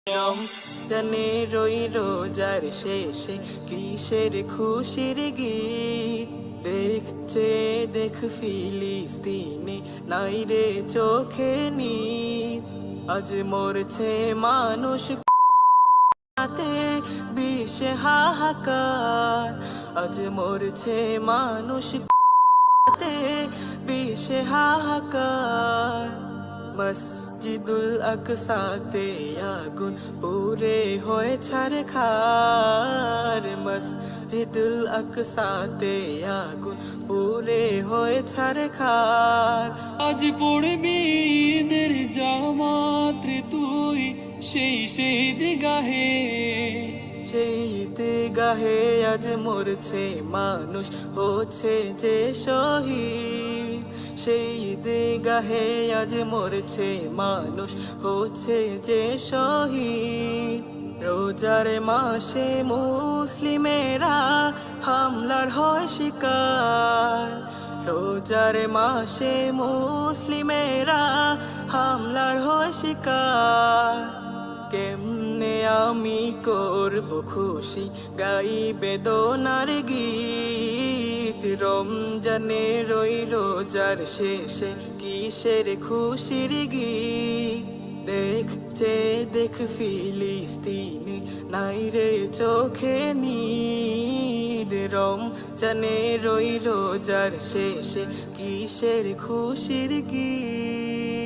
রমজানে রই রোজার শেষে কিসের খুশির গীত দেখছে দেখ ফিলিস্তিনে নাই রে চোখে নিত আজ মরছে মানুষ তে বিষে হাহাকার আজ মরছে মানুষ তে বিষে হাহাকার মসজিদুল আকসাতে আগুন পুরে হয়ে ছারখার মসজিদুল আকসাতে আগুন পুরে হয়ে ছারখার আজ পড়বি ঈদের জামাত রে তুই সেই দিগাহে সেই ঈদগাহে আজ মরছে মানুষ হচ্ছে যে শহীদ সেই ঈদগাহে আজ মরছে মানুষ হচ্ছে যে শহীদ রোজার মাসে মুসলিমেরা হামলার হয় শিকার রোজার মাসে মুসলিমেরা হামলার হয় শিকার কেমনে আমি করব খুশি গাই বেদনার গীত রমজানে রই রোজার শেষে কিসের খুশির গীত দেখছে দেখ ফিলিস্তিনে নাই রে চোখে নিদ রমজানে রই রোজার শেষে কিসের খুশির গীত।